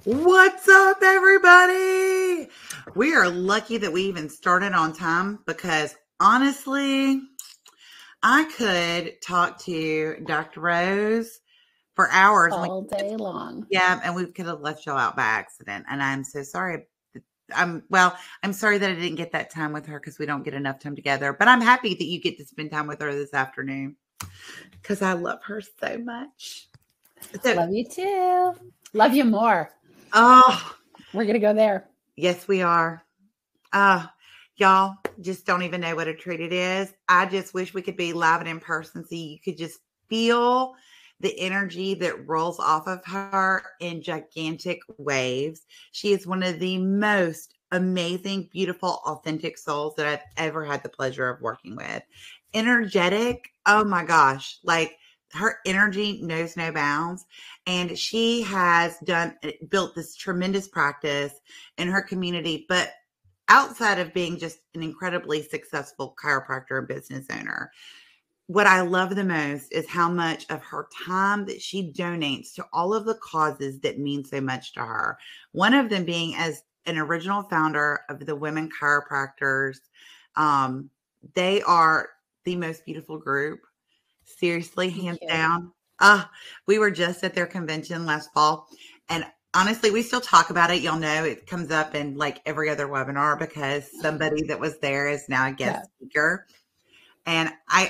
What's up, everybody? We are lucky that we even started on time because honestly, I could talk to Dr. Rose for hours. All day long. Yeah, and we could have left y'all out by accident. And I'm so sorry. I'm sorry that I didn't get that time with her because we don't get enough time together. But I'm happy that you get to spend time with her this afternoon because I love her so much. Love you too. Love you more. Oh, we're going to go there. Yes, we are. Y'all just don't even know what a treat it is. I just wish we could be live and in person so you could just feel the energy that rolls off of her in gigantic waves. She is one of the most amazing, beautiful, authentic souls that I've ever had the pleasure of working with. Energetic. Oh my gosh. Like, her energy knows no bounds, and she has built this tremendous practice in her community, but outside of being just an incredibly successful chiropractor and business owner, what I love the most is how much of her time that she donates to all of the causes that mean so much to her. One of them being as an original founder of the Women Chiropractors. They are the most beautiful group. Seriously, hands down. We were just at their convention last fall, and honestly, we still talk about it. Y'all know it comes up in like every other webinar because somebody that was there is now a guest speaker. And I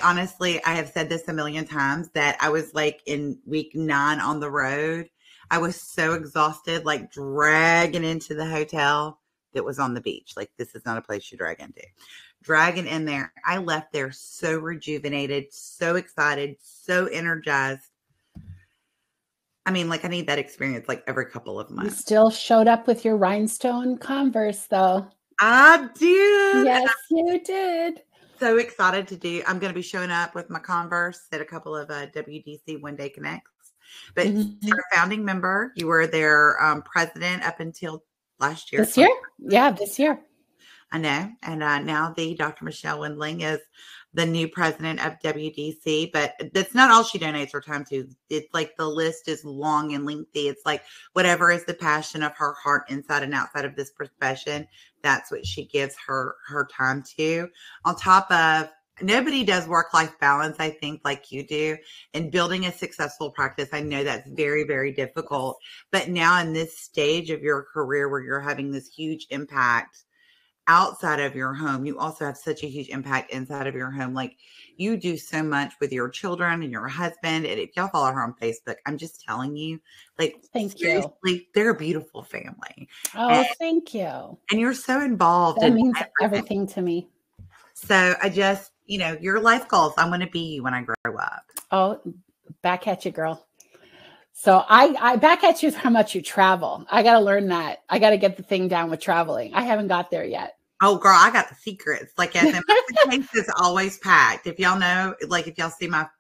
have said this a million times that I was like in week 9 on the road. I was so exhausted, like dragging into the hotel that was on the beach. Like, this is not a place you drag into. Dragging in there. I left there so rejuvenated, so excited, so energized. I mean, like, I need that experience like every couple of months. You still showed up with your rhinestone Converse, though. I did. Yes, you did. So excited to do. I'm going to be showing up with my Converse at a couple of WDC One Day Connects. But you're a founding member. You were their president up until last year. This year? Yeah, this year. I know. And now Dr. Michelle Windling is the new president of WDC, but that's not all she donates her time to. It's like the list is long and lengthy. It's like whatever is the passion of her heart inside and outside of this profession, that's what she gives her time to. On top of, nobody does work-life balance, I think, like you do. And building a successful practice, I know that's very, very difficult. But now in this stage of your career where you're having this huge impact outside of your home, you also have such a huge impact inside of your home. Like, you do so much with your children and your husband. And if y'all follow her on Facebook, I'm just telling you, like, thank you. They're a beautiful family. Oh, thank you. And you're so involved. That means everything to me. So I just, your life goals, I want to be you when I grow up. Oh, back at you, girl. So I back at you with how much you travel. I got to learn that. I got to get the thing down with traveling. I haven't got there yet. Oh, girl, I got the secrets. Like, as in, my suitcase is always packed. If y'all know, like, if y'all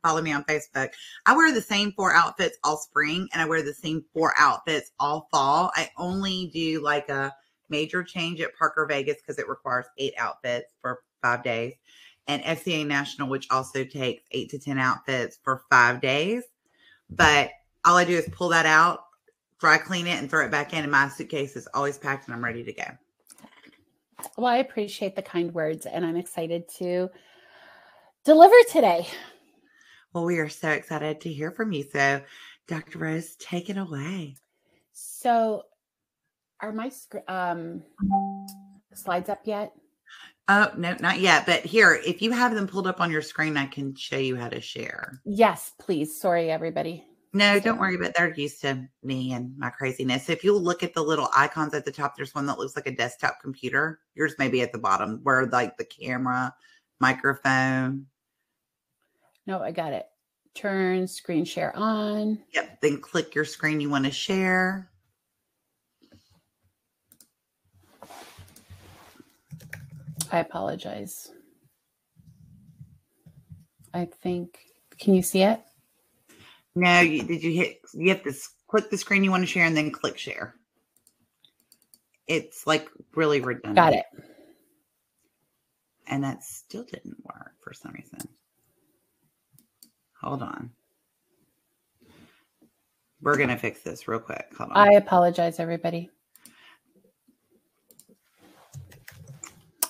follow me on Facebook, I wear the same 4 outfits all spring, and I wear the same 4 outfits all fall. I only do like a major change at Parker Vegas because it requires 8 outfits for 5 days, and FCA National, which also takes 8 to 10 outfits for 5 days. But all I do is pull that out, dry clean it, and throw it back in, and my suitcase is always packed and I'm ready to go. Well, I appreciate the kind words, and I'm excited to deliver today. Well, we are so excited to hear from you. So, Dr. Rose, take it away. So, are my slides up yet? Oh, no, not yet. But here, if you have them pulled up on your screen, I can show you how to share. Yes, please. Sorry, everybody. No, don't worry, but they're used to me and my craziness. So if you look at the little icons at the top, there's one that looks like a desktop computer. Yours may be at the bottom where like the camera, microphone. No, I got it. Turn screen share on. Yep. Then click your screen you want to share. I apologize. I think, can you see it? No, you have to click the screen you want to share and then click share. It's like really redundant. Got it. And that still didn't work for some reason. Hold on. We're going to fix this real quick. Hold on. I apologize, everybody.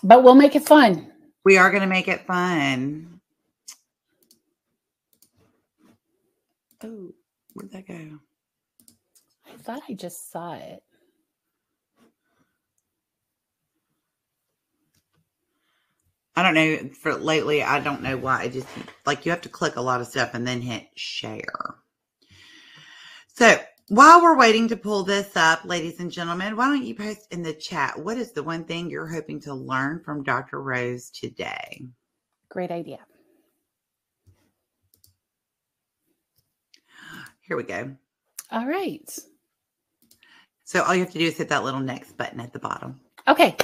But we'll make it fun. We are going to make it fun. Oh, where'd that go? I thought I just saw it. I don't know. For lately, I don't know why. I just, like, you have to click a lot of stuff and then hit share. So while we're waiting to pull this up, ladies and gentlemen, why don't you post in the chat, what is the one thing you're hoping to learn from Dr. Rose today? Great idea. Here we go. All right. So all you have to do is hit that little next button at the bottom. Okay.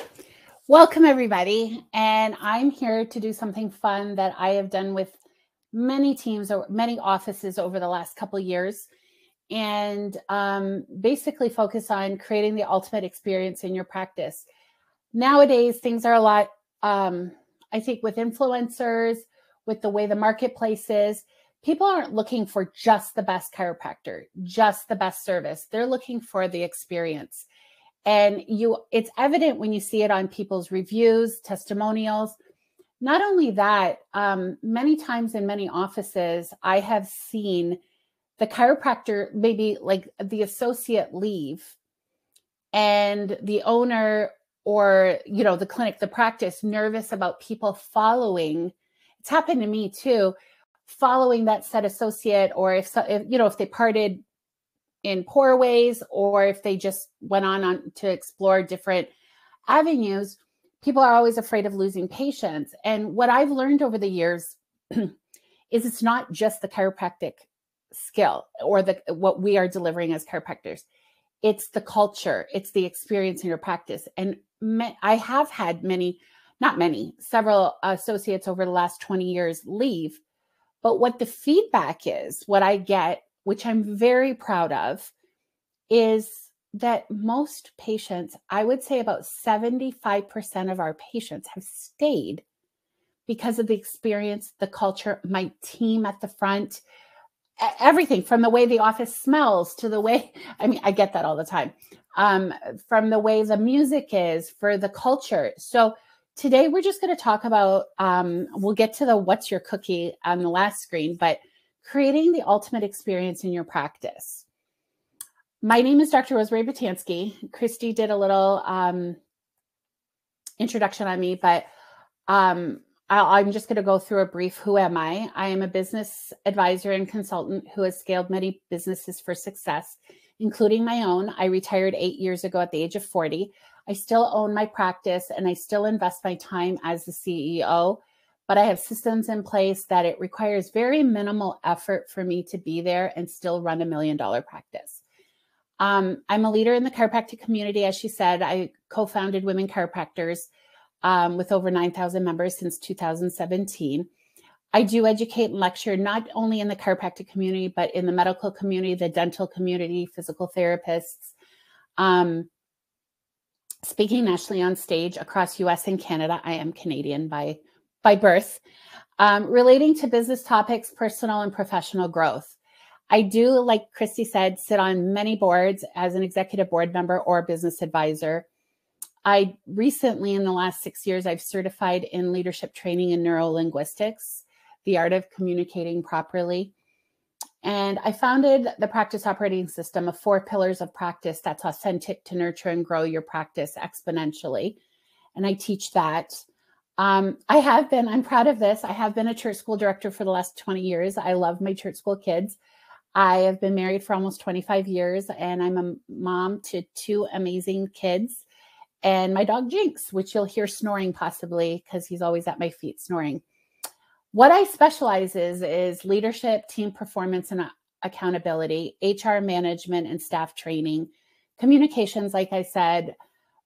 Welcome, everybody. And I'm here to do something fun that I have done with many teams or many offices over the last couple of years. And basically focus on creating the ultimate experience in your practice. Nowadays, things are a lot, I think, with influencers, with the way the marketplace is, people aren't looking for just the best chiropractor, just the best service. They're looking for the experience. And it's evident when you see it on people's reviews, testimonials. Not only that, many times in many offices, I have seen the chiropractor, maybe like the associate leave, and the owner or, the clinic, the practice, nervous about people following. It's happened to me too, following that said associate, or if they parted in poor ways, or if they just went on to explore different avenues. People are always afraid of losing patients. And what I've learned over the years is it's not just the chiropractic skill or what we are delivering as chiropractors. It's the culture. It's the experience in your practice. And I have had several associates over the last 20 years leave. But what the feedback is, what I get, which I'm very proud of, is that most patients, I would say about 75% of our patients have stayed because of the experience, the culture, my team at the front, everything from the way the office smells to the way, I get that all the time, from the way the music is, for the culture. So today we're just going to talk about, we'll get to the what's your cookie on the last screen, but creating the ultimate experience in your practice. My name is Dr. Rosemary Batanjski. Christy did a little introduction on me, but I'm just going to go through a brief who am I. I am a business advisor and consultant who has scaled many businesses for success, including my own. I retired 8 years ago at the age of 40. I still own my practice and I still invest my time as the CEO, but I have systems in place that it requires very minimal effort for me to be there and still run $1 million practice. I'm a leader in the chiropractic community. As she said, I co-founded Women Chiropractors with over 9,000 members since 2017. I do educate and lecture not only in the chiropractic community, but in the medical community, the dental community, physical therapists, speaking nationally on stage across US and Canada. I am Canadian by birth, relating to business topics, personal and professional growth. I do, like Christy said, sit on many boards as an executive board member or business advisor. I recently, in the last 6 years, I've certified in leadership training and neurolinguistics, the art of communicating properly. And I founded the practice operating system of 4 pillars of practice that's authentic to nurture and grow your practice exponentially. And I teach that. I'm proud of this. I have been a church school director for the last 20 years. I love my church school kids. I have been married for almost 25 years, and I'm a mom to 2 amazing kids. And my dog Jinx, which you'll hear snoring possibly because he's always at my feet snoring. What I specialize is leadership, team performance and accountability, HR management and staff training, communications, like I said,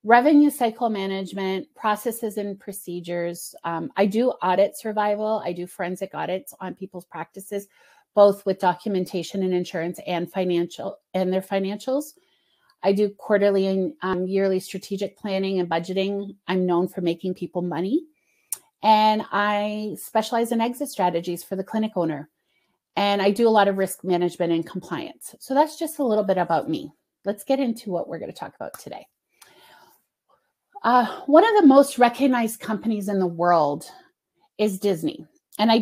revenue cycle management, processes and procedures. I do audit survival. I do forensic audits on people's practices, both with documentation and insurance and their financials. I do quarterly and yearly strategic planning and budgeting. I'm known for making people money. And I specialize in exit strategies for the clinic owner. And I do a lot of risk management and compliance. So that's just a little bit about me. Let's get into what we're going to talk about today. One of the most recognized companies in the world is Disney. And I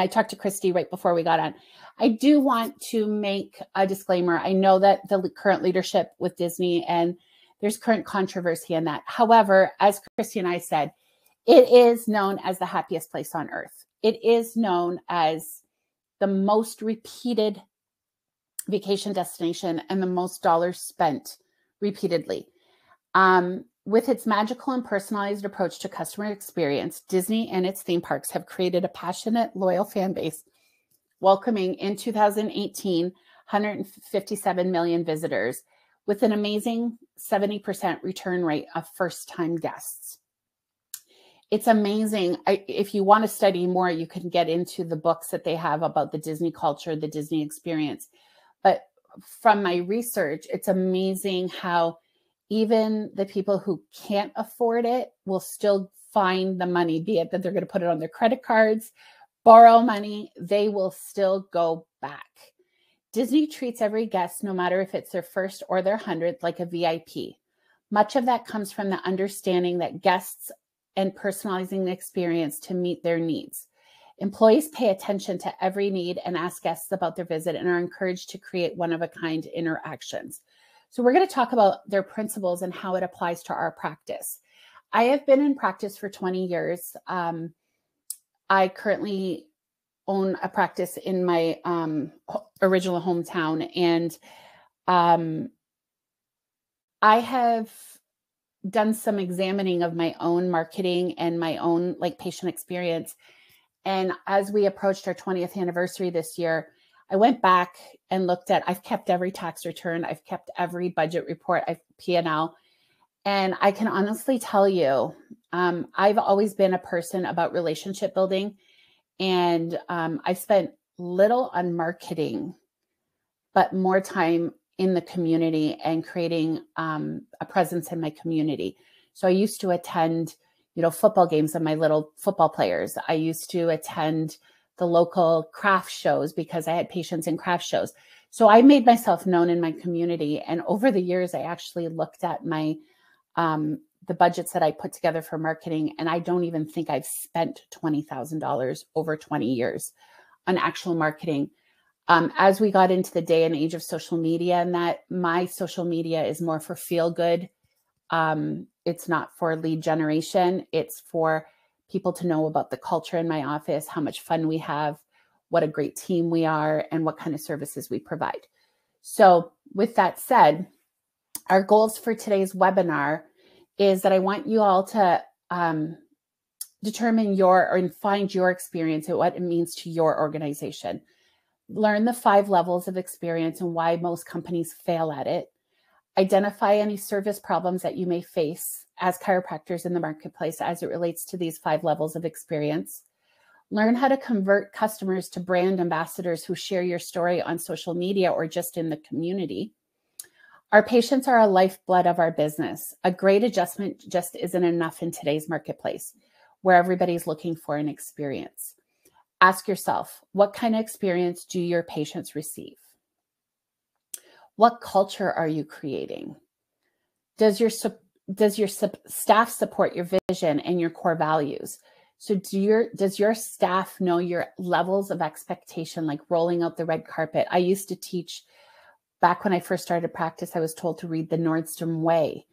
talked to Christy right before we got on. I do want to make a disclaimer. I know that the current leadership with Disney and there's current controversy in that. However, as Christy and I said, it is known as the happiest place on earth. It is known as the most repeated vacation destination and the most dollars spent repeatedly. With its magical and personalized approach to customer experience, Disney and its theme parks have created a passionate, loyal fan base, welcoming in 2018, 157 million visitors with an amazing 70% return rate of first-time guests. It's amazing. If you want to study more, you can get into the books that they have about the Disney culture, the Disney experience. But from my research, it's amazing how even the people who can't afford it will still find the money, be it that they're going to put it on their credit cards, borrow money, they will still go back. Disney treats every guest, no matter if it's their first or their 100th, like a VIP. Much of that comes from the understanding that guests and personalizing the experience to meet their needs. Employees pay attention to every need and ask guests about their visit and are encouraged to create one-of-a-kind interactions. So we're going to talk about their principles and how it applies to our practice. I have been in practice for 20 years. I currently own a practice in my original hometown, and I have done some examining of my own marketing and my own patient experience. And as we approached our 20th anniversary this year, I went back and looked at, I've kept every tax return, I've kept every budget report, I've P&L. And I can honestly tell you, I've always been a person about relationship building. And I've spent little on marketing, but more time in the community and creating a presence in my community. So I used to attend, football games of my little football players. I used to attend the local craft shows because I had patients in craft shows. So I made myself known in my community. And over the years, I actually looked at my the budgets that I put together for marketing, and I don't even think I've spent $20,000 over 20 years on actual marketing. As we got into the day and age of social media, and that my social media is more for feel good. It's not for lead generation. It's for people to know about the culture in my office, how much fun we have, what a great team we are, and what kind of services we provide. So with that said, our goals for today's webinar is that I want you all to determine and find your experience and what it means to your organization. Learn the 5 levels of experience and why most companies fail at it. Identify any service problems that you may face as chiropractors in the marketplace as it relates to these 5 levels of experience. Learn how to convert customers to brand ambassadors who share your story on social media or just in the community. Our patients are a lifeblood of our business. A great adjustment just isn't enough in today's marketplace, where everybody's looking for an experience. Ask yourself, what kind of experience do your patients receive? What culture are you creating? Does your staff support your vision and your core values? So does your staff know your levels of expectation, like rolling out the red carpet? I used to teach, back when I first started practice, I was told to read the Nordstrom Way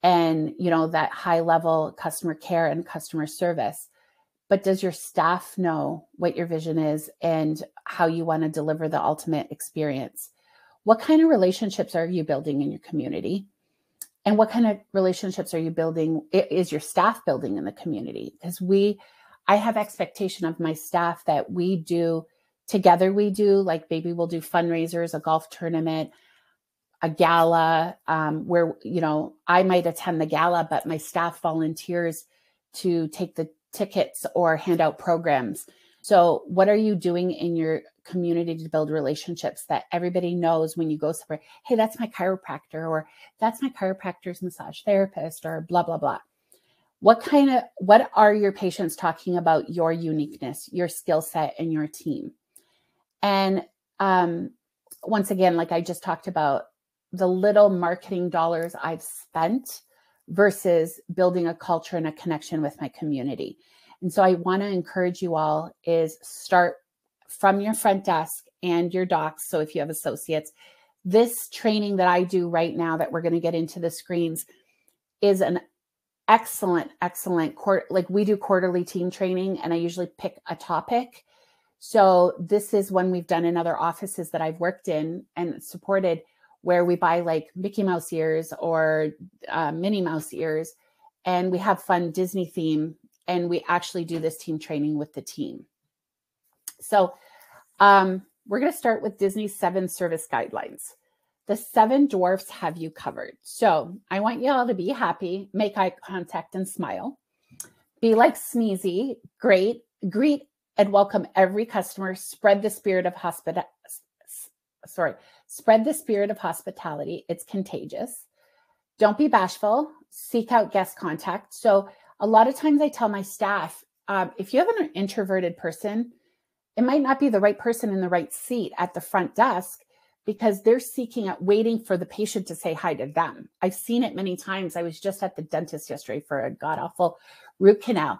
and, that high level customer care and customer service. But does your staff know what your vision is and how you want to deliver the ultimate experience? What kind of relationships are you building in your community? And what kind of relationships are you building, is your staff building in the community? Because I have expectation of my staff that we do, like maybe we'll do fundraisers, a golf tournament, a gala, where, I might attend the gala, but my staff volunteers to take the tickets or hand out programs. So what are you doing in your community to build relationships that everybody knows when you go somewhere? Hey, that's my chiropractor, or that's my chiropractor's massage therapist, or blah, blah, blah. What are your patients talking about your uniqueness, your skill set, and your team? And once again, like I just talked about, the little marketing dollars I've spent versus building a culture and a connection with my community. And so I want to encourage you all is start from your front desk and your docs. So if you have associates, this training that I do right now that we're going to get into the screens is an excellent, like we do quarterly team training, and I usually pick a topic. So this is one we've done in other offices that I've worked in and supported, where we buy like Mickey Mouse ears or Minnie Mouse ears, and we have fun Disney theme, and we actually do this team training with the team. So we're going to start with Disney's 7 service guidelines. The 7 dwarfs have you covered. So I want you all to be happy, make eye contact and smile. Be like Sneezy, great, greet and welcome every customer, spread the spirit of hospitality. It's contagious. Don't be bashful, seek out guest contact. So a lot of times I tell my staff, if you have an introverted person, it might not be the right person in the right seat at the front desk, because they're seeking out, waiting for the patient to say hi to them. I've seen it many times. I was just at the dentist yesterday for a god-awful root canal.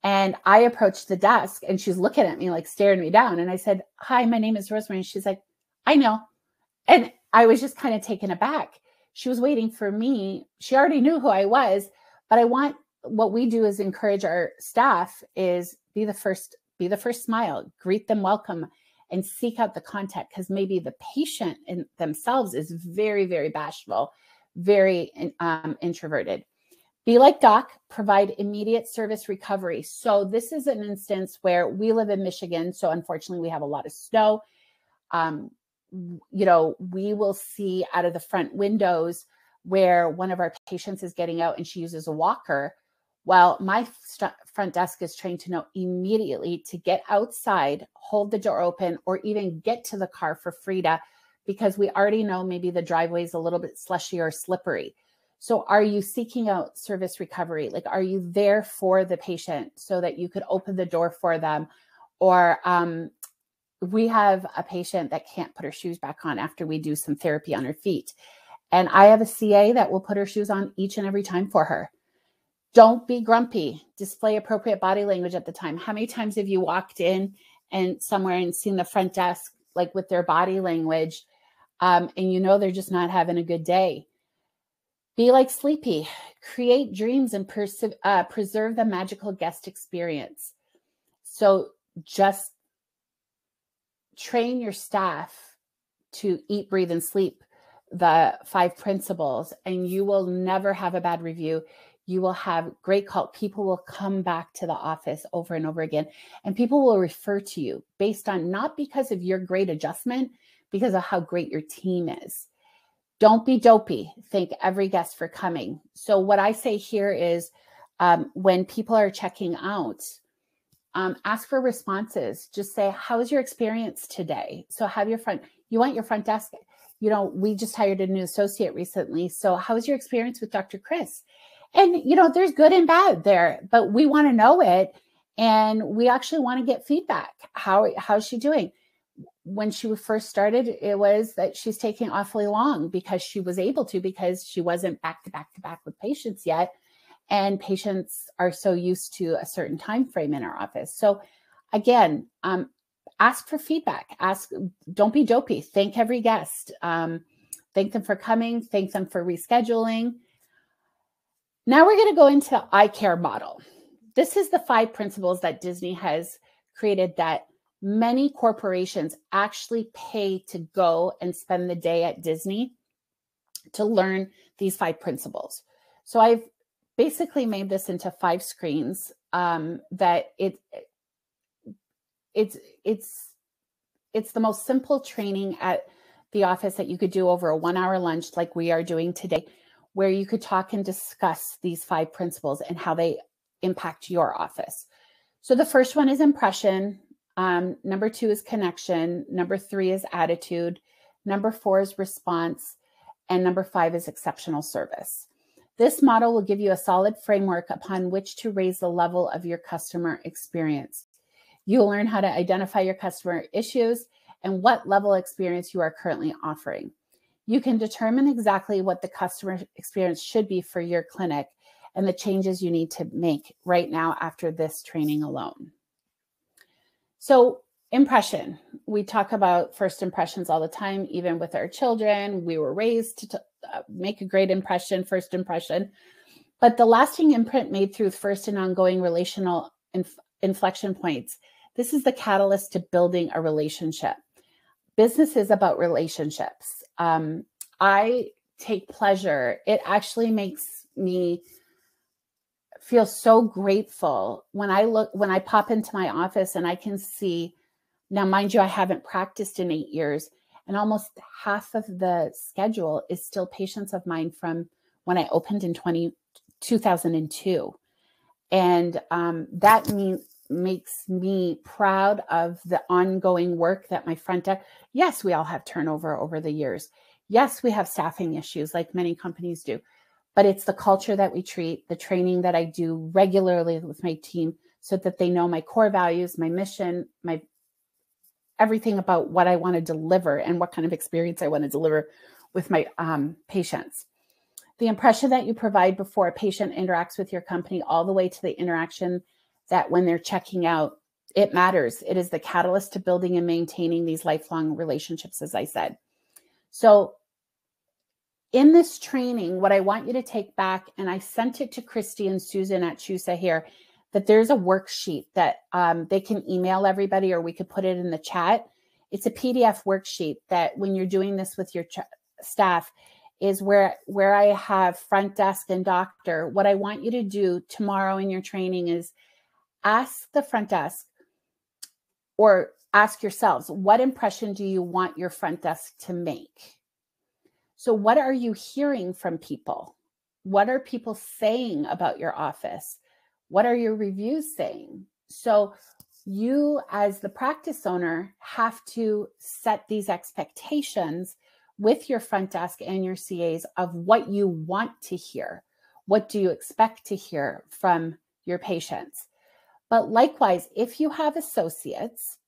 And I approached the desk and she's looking at me, like staring me down. And I said, "Hi, my name is Rosemary." And she's like, "I know." And I was just kind of taken aback. She was waiting for me. She already knew who I was, but what we do is encourage our staff is be the first smile, greet them welcome, and seek out the contact, because maybe the patient in themselves is very, very bashful, very introverted. Be like Doc, provide immediate service recovery. So this is an instance where we live in Michigan. So unfortunately we have a lot of snow. We will see out of the front windows where one of our patients is getting out and she uses a walker. Well, my front desk is trained to know immediately to get outside, hold the door open, or even get to the car for Frida, because we already know maybe the driveway is a little bit slushy or slippery. So are you seeking out service recovery? Like, are you there for the patient so that you could open the door for them? Or we have a patient that can't put her shoes back on after we do some therapy on her feet. And I have a CA that will put her shoes on each and every time for her. Don't be grumpy. Display appropriate body language at the time. How many times have you walked in and somewhere and seen the front desk like with their body language, and they're just not having a good day? Be like Sleepy. Create dreams and preserve the magical guest experience. So just train your staff to eat, breathe, and sleep the 5 principles, and you will never have a bad review. You will have great call. People will come back to the office over and over again, and people will refer to you based on, not because of your great adjustment, because of how great your team is. Don't be dopey. Thank every guest for coming. So what I say here is when people are checking out, ask for responses. Just say, "How's your experience today?" So you want your front desk. We just hired a new associate recently. So how's your experience with Dr. Chris? And, there's good and bad there, but we want to know it. And we actually want to get feedback. How's she doing? When she first started, it was that she's taking awfully long because she was able to, because she wasn't back to back with patients yet. And patients are so used to a certain time frame in our office. So again, ask for feedback. Don't be dopey. Thank every guest. Thank them for coming. Thank them for rescheduling. Now we're going to go into the eye care model. This is the 5 principles that Disney has created that many corporations actually pay to go and spend the day at Disney to learn these 5 principles. So I've basically made this into 5 screens that it's the most simple training at the office that you could do over a 1-hour lunch like we are doing today, where you could talk and discuss these 5 principles and how they impact your office. So the first one is impression. Number 2 is connection. Number 3 is attitude. Number 4 is response. And number 5 is exceptional service. This model will give you a solid framework upon which to raise the level of your customer experience. You'll learn how to identify your customer issues and what level of experience you are currently offering. You can determine exactly what the customer experience should be for your clinic and the changes you need to make right now after this training alone. So, impression. We talk about first impressions all the time, even with our children. We were raised to make a great impression, first impression. But the lasting imprint made through first and ongoing relational inflection points, this is the catalyst to building a relationship. Business is about relationships. I take pleasure. It actually makes me feel so grateful when I pop into my office and I can see, now mind you, I haven't practiced in 8 years, and almost half of the schedule is still patients of mine from when I opened in 2002. And that makes me proud of the ongoing work that my front desk. Yes, we all have turnover over the years. Yes, we have staffing issues like many companies do, but it's the culture that we treat, the training that I do regularly with my team so that they know my core values, my mission, my everything about what I want to deliver and what kind of experience I want to deliver with my patients. The impression that you provide before a patient interacts with your company all the way to the interaction that when they're checking out, it matters. It is the catalyst to building and maintaining these lifelong relationships, as I said. So in this training, what I want you to take back, and I sent it to Christy and Susan at ChiroHealthUSA here, that there's a worksheet that they can email everybody, or we could put it in the chat. It's a PDF worksheet that when you're doing this with your staff is where I have front desk and doctor. What I want you to do tomorrow in your training is ask the front desk, or ask yourselves, what impression do you want your front desk to make? So what are you hearing from people? What are people saying about your office? What are your reviews saying? So you, as the practice owner, have to set these expectations with your front desk and your CAs of what you want to hear. What do you expect to hear from your patients? But likewise, if you have associates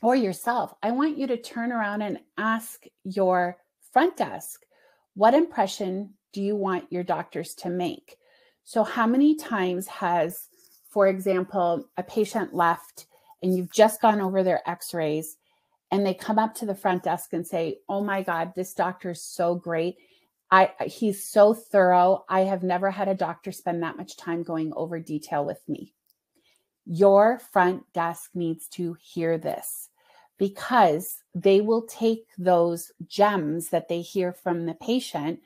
or yourself, I want you to turn around and ask your front desk, what impression do you want your doctors to make? So how many times has, for example, a patient left and you've just gone over their x-rays and they come up to the front desk and say, oh my God, this doctor is so great. He's so thorough. I have never had a doctor spend that much time going over detail with me. Your front desk needs to hear this, because they will take those gems that they hear from the patient.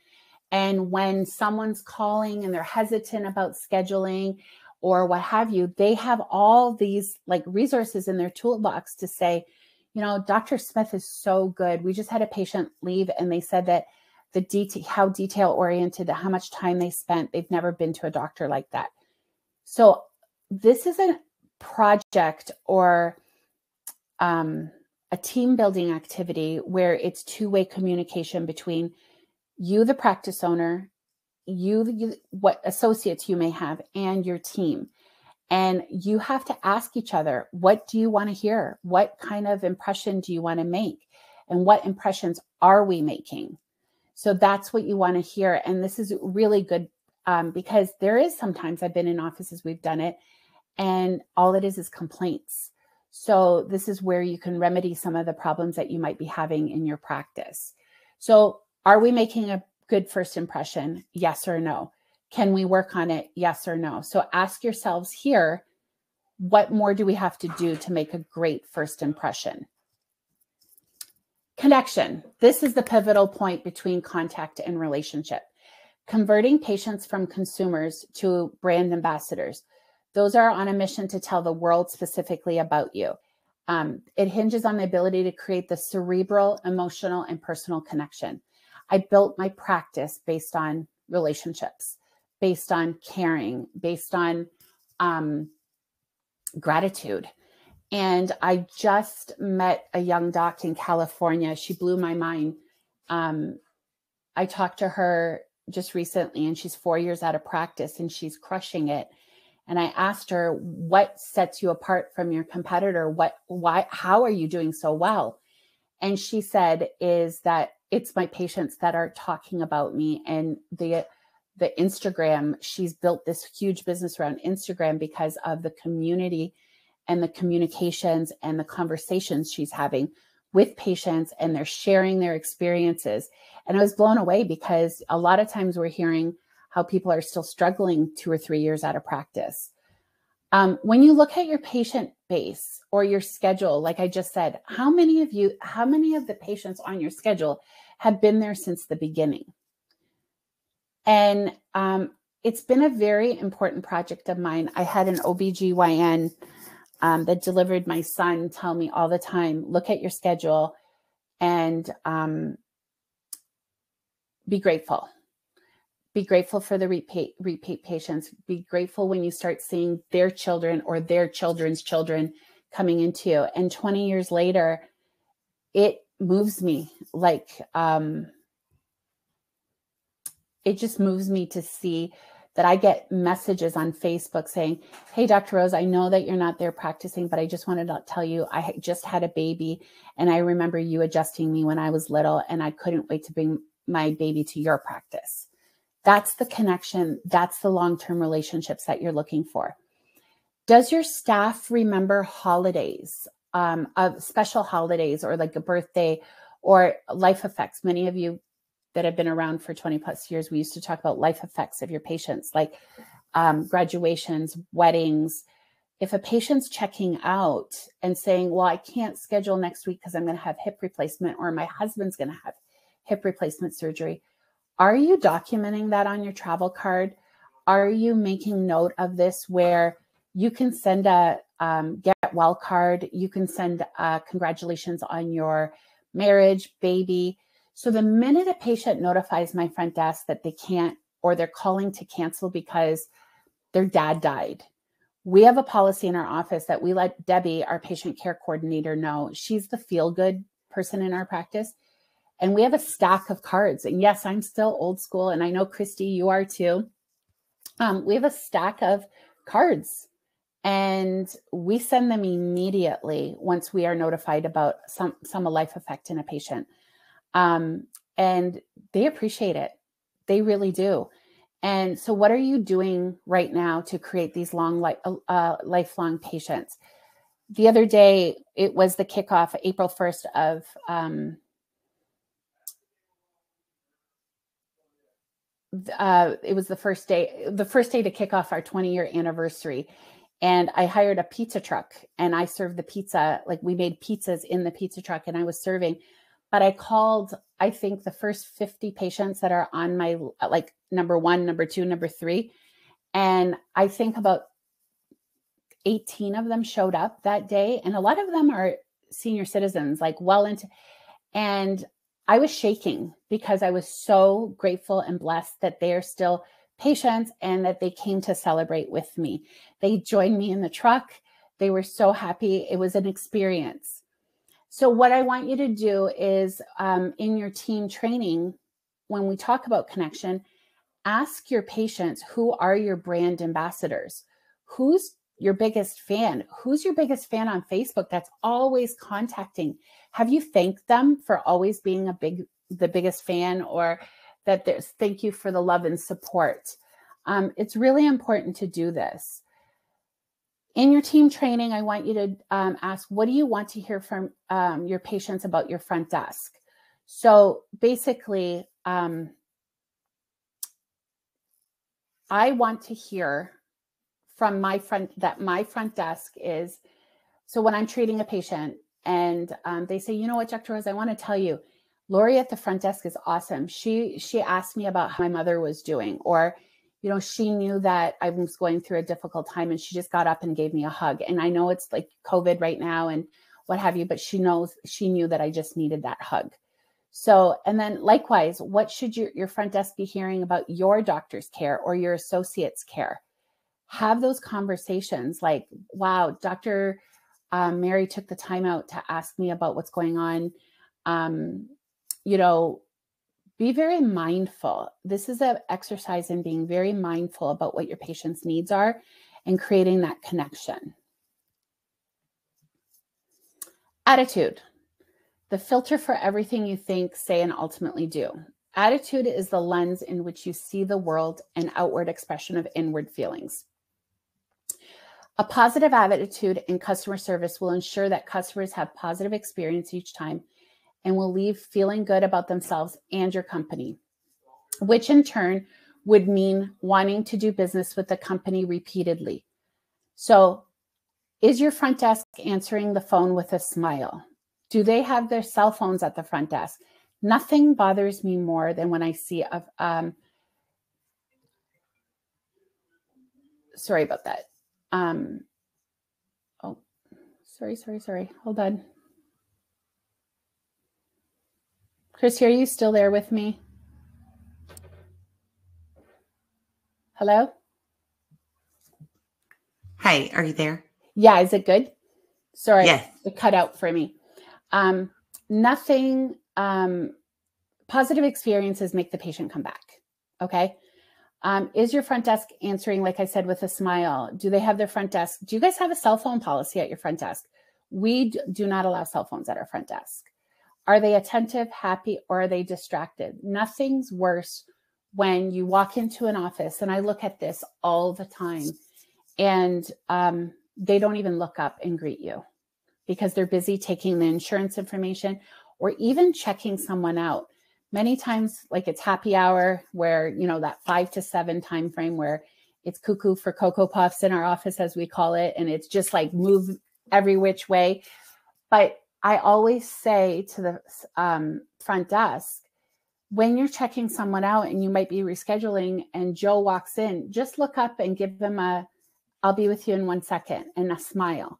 And when someone's calling and they're hesitant about scheduling or what have you, they have all these like resources in their toolbox to say, you know, Dr. Smith is so good. We just had a patient leave and they said that how detail oriented, how much time they spent, they've never been to a doctor like that. So this is a project or a team building activity where it's two-way communication between you, the practice owner, you, what associates you may have, and your team. And you have to ask each other, what do you want to hear? What kind of impression do you want to make? And what impressions are we making? So that's what you want to hear. And this is really good because there is sometimes, I've been in offices, we've done it, and all it is complaints. So this is where you can remedy some of the problems that you might be having in your practice. So are we making a good first impression? Yes or no? Can we work on it? Yes or no? So ask yourselves here, what more do we have to do to make a great first impression? Connection. This is the pivotal point between contact and relationship. Converting patients from consumers to brand ambassadors. Those are on a mission to tell the world specifically about you. It hinges on the ability to create the cerebral, emotional, and personal connection. I built my practice based on relationships, based on caring, based on gratitude. And I just met a young doc in California. She blew my mind. I talked to her just recently, and she's 4 years out of practice and she's crushing it. And I asked her, what sets you apart from your competitor? How are you doing so well? And she said is that it's my patients that are talking about me, and the Instagram, she's built this huge business around Instagram because of the community and the communications and the conversations she's having with patients, and they're sharing their experiences. And I was blown away because a lot of times we're hearing how people are still struggling 2 or 3 years out of practice. When you look at your patient base or your schedule, like I just said, how many of the patients on your schedule have been there since the beginning? And it's been a very important project of mine. I had an OBGYN that delivered my son tell me all the time, look at your schedule and be grateful. Be grateful for the repeat patients. Be grateful when you start seeing their children or their children's children coming into you. And 20 years later, it moves me. Like, it just moves me to see that I get messages on Facebook saying, hey, Dr. Rose, I know that you're not there practicing, but I just wanted to tell you, I just had a baby, and I remember you adjusting me when I was little, and I couldn't wait to bring my baby to your practice. That's the connection. That's the long-term relationships that you're looking for. Does your staff remember holidays, special holidays, or like a birthday or life effects? Many of you that have been around for 20 plus years, we used to talk about life effects of your patients, like graduations, weddings. If a patient's checking out and saying, well, I can't schedule next week because I'm going to have hip replacement, or my husband's going to have hip replacement surgery, are you documenting that on your travel card? Are you making note of this where you can send a get well card? You can send congratulations on your marriage, baby. So the minute a patient notifies my front desk that they can't, or they're calling to cancel because their dad died, we have a policy in our office that we let Debbie, our patient care coordinator, know. She's the feel-good person in our practice. And we have a stack of cards. And yes, I'm still old school. And I know, Christy, you are too. We have a stack of cards, and we send them immediately once we are notified about some life effect in a patient. And they appreciate it. They really do. And so what are you doing right now to create these lifelong patients? The other day, it was the kickoff, April 1st of it was the first day to kick off our 20-year anniversary. And I hired a pizza truck, and I served the pizza. Like, we made pizzas in the pizza truck, and I was serving. But I called, I think, the first 50 patients that are on my, like, number 1, number 2, number 3. And I think about 18 of them showed up that day. And a lot of them are senior citizens, like well into, and I was shaking because I was so grateful and blessed that they are still patients and that they came to celebrate with me. They joined me in the truck. They were so happy. It was an experience. So what I want you to do is in your team training, when we talk about connection, ask your patients, who are your brand ambassadors? Who's your biggest fan? Who's your biggest fan on Facebook that's always contacting? Have you thanked them for always being the biggest fan, or that there's thank you for the love and support? It's really important to do this. In your team training, I want you to ask, what do you want to hear from your patients about your front desk? So basically, I want to hear from my front desk is, so when I'm treating a patient and they say, you know what, Dr. Rose, I want to tell you, Lori at the front desk is awesome. She asked me about how my mother was doing, or, you know, she knew that I was going through a difficult time and she just got up and gave me a hug. And I know it's like COVID right now and what have you, but she knew that I just needed that hug. So, and then likewise, what should your front desk be hearing about your doctor's care or your associate's care? Have those conversations like, wow, Dr. Mary took the time out to ask me about what's going on. You know, be very mindful. This is an exercise in being very mindful about what your patient's needs are and creating that connection. Attitude. the filter for everything you think, say, and ultimately do. Attitude is the lens in which you see the world, an outward expression of inward feelings. A positive attitude in customer service will ensure that customers have positive experience each time and will leave feeling good about themselves and your company, which in turn would mean wanting to do business with the company repeatedly. So, is your front desk answering the phone with a smile? Do they have their cell phones at the front desk? Nothing bothers me more than when I see sorry about that. Oh, sorry. Hold on. Chris, are you still there with me? Hello? Hey, are you there? Yeah, is it good? Sorry, Yes. it cut out for me. Nothing, positive experiences make the patient come back. Okay. Is your front desk answering, like I said, with a smile? Do they have their front desk? Do you guys have a cell phone policy at your front desk? We do not allow cell phones at our front desk. Are they attentive, happy, or are they distracted? Nothing's worse when you walk into an office, and I look at this all the time, and they don't even look up and greet you because they're busy taking the insurance information or even checking someone out. Many times, like it's happy hour where, you know, that 5 to 7 time frame where it's cuckoo for Cocoa Puffs in our office, as we call it. And it's just like move every which way. But I always say to the front desk, when you're checking someone out and you might be rescheduling and Joe walks in, just look up and give them I'll be with you in 1 second, and a smile.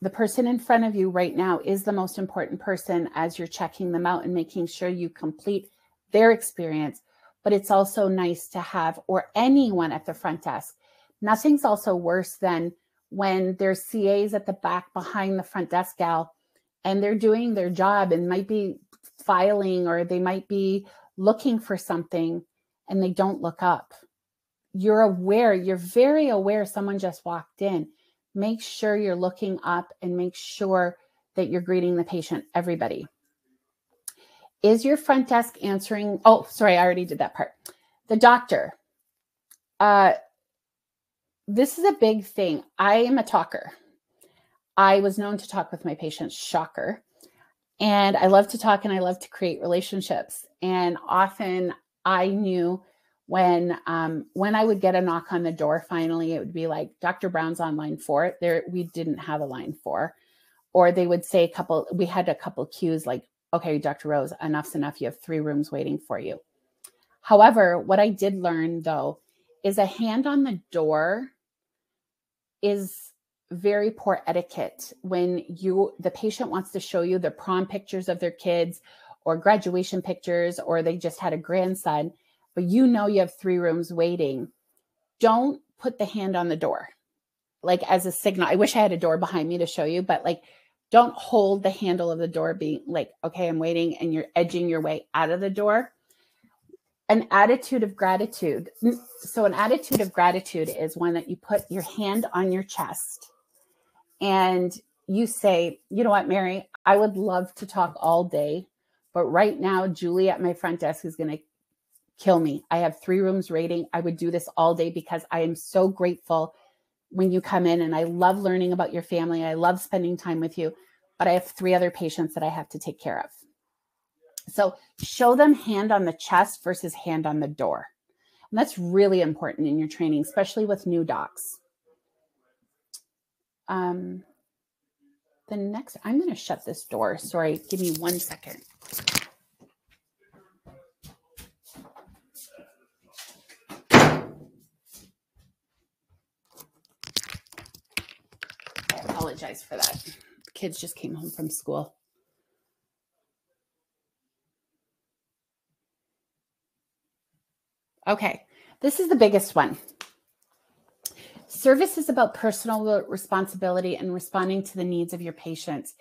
The person in front of you right now is the most important person as you're checking them out and making sure you complete their experience. But it's also nice to have, or anyone at the front desk. Nothing's also worse than when there's CAs at the back behind the front desk gal, and they're doing their job and might be filing, or they might be looking for something and they don't look up. You're aware, you're very aware someone just walked in. Make sure you're looking up and make sure that you're greeting the patient, everybody. Is your front desk answering? Oh, sorry, I already did that part. The doctor. This is a big thing. I am a talker. I was known to talk with my patients, shocker. And I love to talk and I love to create relationships. And often I knew when I would get a knock on the door, finally, it would be like, Dr. Brown's on line 4. There, we didn't have a line 4. Or they would say we had a couple cues like, okay, Dr. Rose, enough's enough. You have 3 rooms waiting for you. However, what I did learn though, is a hand on the door is very poor etiquette when the patient wants to show you the prom pictures of their kids or graduation pictures, or they just had a grandson, but you know you have 3 rooms waiting. Don't put the hand on the door like as a signal. I wish I had a door behind me to show you, but like, don't hold the handle of the door being like, okay, I'm waiting, and you're edging your way out of the door. An attitude of gratitude. So an attitude of gratitude is one that you put your hand on your chest and you say, you know what, Mary, I would love to talk all day, but right now, Julie at my front desk is going to kill me. I have 3 rooms waiting. I would do this all day because I am so grateful when you come in, and I love learning about your family. I love spending time with you, but I have 3 other patients that I have to take care of. So show them hand on the chest versus hand on the door. And that's really important in your training, especially with new docs. The next, I'm going to shut this door. Sorry, give me 1 second. I apologize for that. The kids just came home from school. Okay, this is the biggest one. Service is about personal responsibility and responding to the needs of your patients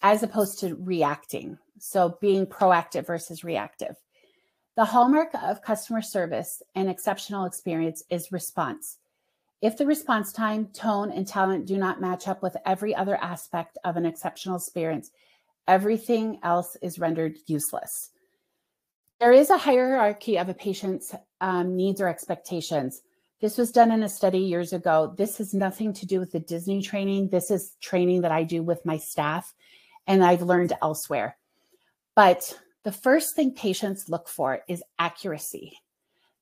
as opposed to reacting. So being proactive versus reactive. The hallmark of customer service and exceptional experience is response. If the response time, tone, and talent do not match up with every other aspect of an exceptional experience, everything else is rendered useless. There is a hierarchy of a patient's needs or expectations. This was done in a study years ago. This has nothing to do with the Disney training. This is training that I do with my staff and I've learned elsewhere. But the first thing patients look for is accuracy,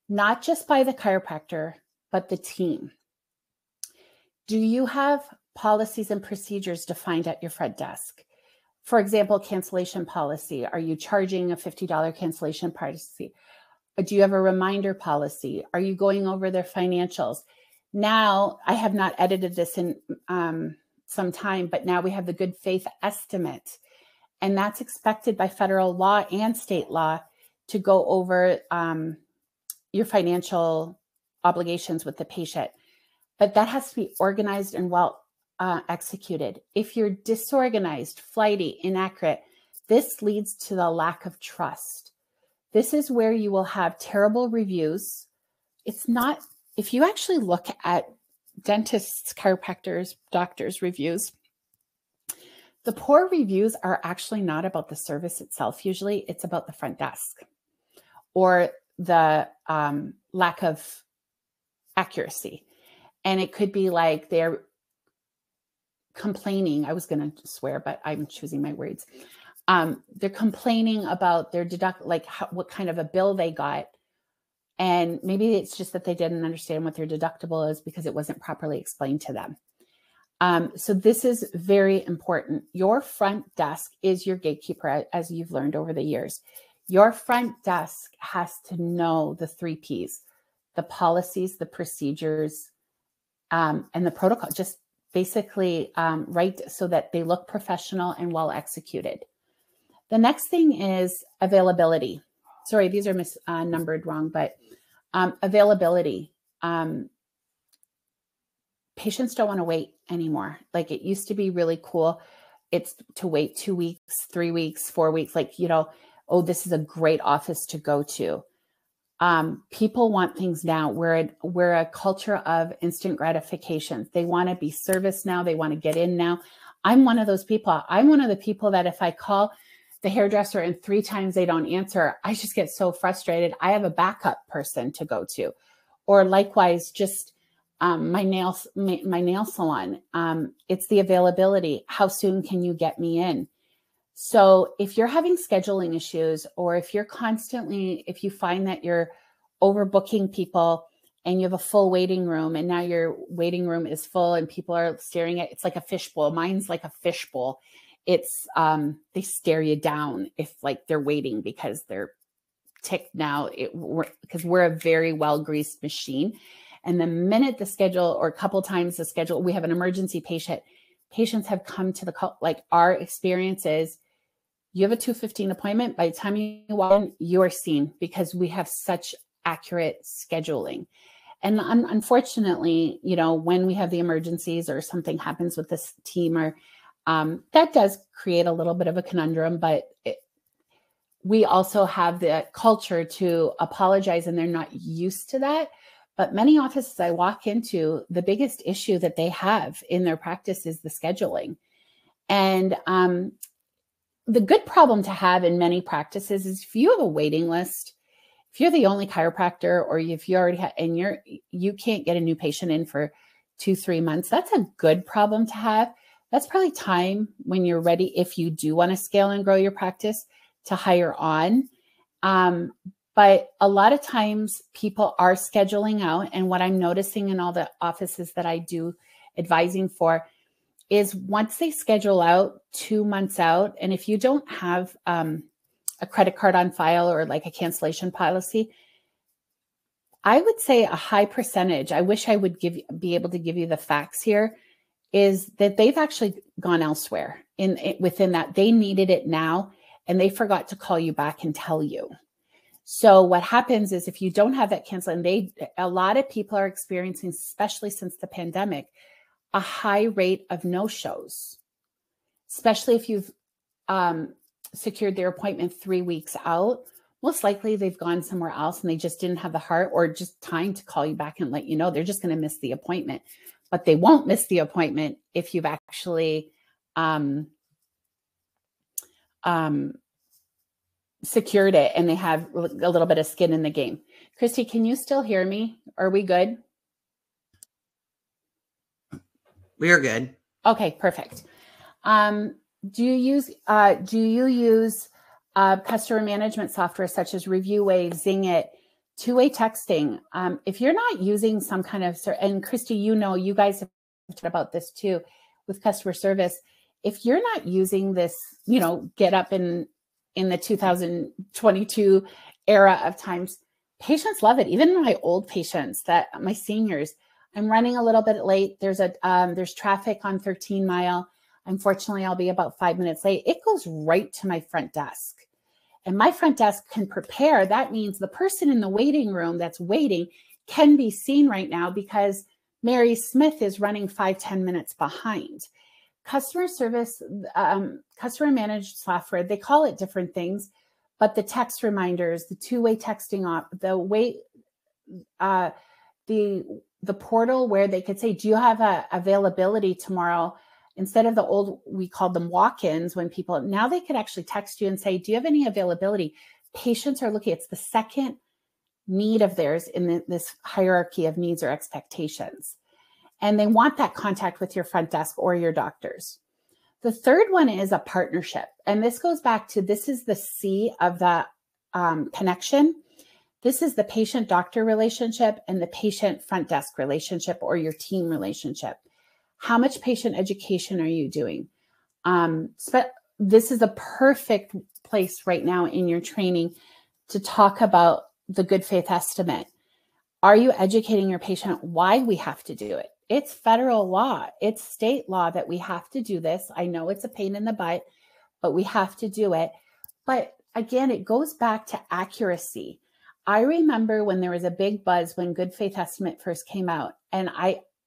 not just by the chiropractor, but the team. Do you have policies and procedures defined at your front desk? For example, cancellation policy. Are you charging a $50 cancellation policy? Do you have a reminder policy? Are you going over their financials? Now, I have not edited this in some time, but now we have the good faith estimate. And that's expected by federal law and state law to go over your financial obligations with the patient. But that has to be organized and well executed. If you're disorganized, flighty, inaccurate, this leads to the lack of trust. This is where you will have terrible reviews. It's not, if you actually look at dentists, chiropractors, doctors' reviews, the poor reviews are actually not about the service itself. Usually it's about the front desk or the lack of accuracy. And it could be like they're complaining. I was going to swear, but I'm choosing my words. They're complaining about their what kind of a bill they got. And maybe it's just that they didn't understand what their deductible is because it wasn't properly explained to them. So this is very important. Your front desk is your gatekeeper, as you've learned over the years. Your front desk has to know the 3 Ps, the policies, the procedures, and the protocol, just basically right so that they look professional and well executed. The next thing is availability. Sorry, these are numbered wrong, but availability. Patients don't want to wait anymore. Like it used to be really cool. It's to wait 2 weeks, 3 weeks, 4 weeks. Like, you know, oh, this is a great office to go to. People want things now. We're a culture of instant gratification. They want to be serviced now. They want to get in now. I'm one of those people. I'm one of the people that if I call the hairdresser and 3 times they don't answer, I just get so frustrated. I have a backup person to go to. Or likewise, just my nail salon. It's the availability. How soon can you get me in? So if you're having scheduling issues, or if you find that you're overbooking people and you have a full waiting room and now your waiting room is full and people are staring at, it's like a fishbowl. Mine's like a fishbowl. It's, they stare you down if like they're waiting because they're ticked now because we're a very well-greased machine. And the minute the schedule, or a couple times the schedule, we have an emergency patient, patients have come to the call. Like our experience is, you have a 2:15 appointment. By the time you walk in, you are seen because we have such accurate scheduling. And unfortunately, you know, when we have the emergencies or something happens with this team, or that does create a little bit of a conundrum, but we also have the culture to apologize, and they're not used to that. But many offices I walk into, the biggest issue that they have in their practice is the scheduling. And the good problem to have in many practices is if you have a waiting list, if you're the only chiropractor, or if you already have, and you can't get a new patient in for 2-3 months, that's a good problem to have. That's probably time when you're ready, if you do want to scale and grow your practice, to hire on. But a lot of times people are scheduling out. And what I'm noticing in all the offices that I do advising for is once they schedule out 2 months out, and if you don't have a credit card on file or like a cancellation policy, I would say a high percentage, I wish I would be able to give you the facts here, is that they've actually gone elsewhere within that. They needed it now and they forgot to call you back and tell you. So what happens is if you don't have that cancel, and a lot of people are experiencing, especially since the pandemic, a high rate of no-shows, especially if you've secured their appointment 3 weeks out. Most likely they've gone somewhere else and they just didn't have the heart or just time to call you back and let you know. They're just going to miss the appointment, but they won't miss the appointment if you've actually secured it and they have a little bit of skin in the game. Christy, can you still hear me? Are we good? We are good. Okay, perfect. Do you use customer management software such as ReviewWay, Zingit, two-way texting? If you're not using some kind of, and Christy, you guys have talked about this too with customer service. If you're not using this, get up in the 2022 era of times, patients love it. Even my old patients, my seniors, I'm running a little bit late. There's traffic on 13 Mile. Unfortunately, I'll be about 5 minutes late. It goes right to my front desk. And my front desk can prepare. That means the person in the waiting room that's waiting can be seen right now because Mary Smith is running 5-10 minutes behind. Customer service, customer managed software, they call it different things, but the text reminders, the two-way texting, the portal where they could say, do you have availability tomorrow? Instead of the old, we called them walk-ins when people, now they could actually text you and say, do you have any availability? Patients are looking, it's the second need of theirs in this hierarchy of needs or expectations. And they want that contact with your front desk or your doctors. The third one is a partnership. And this goes back to, this is the C of the connection. This is the patient-doctor relationship and the patient front desk relationship or your team relationship. How much patient education are you doing? This is a perfect place right now in your training to talk about the good faith estimate. Are you educating your patient why we have to do it? It's federal law. It's state law that we have to do this. I know it's a pain in the butt, but we have to do it. But again, it goes back to accuracy. I remember when there was a big buzz when good faith estimate first came out, and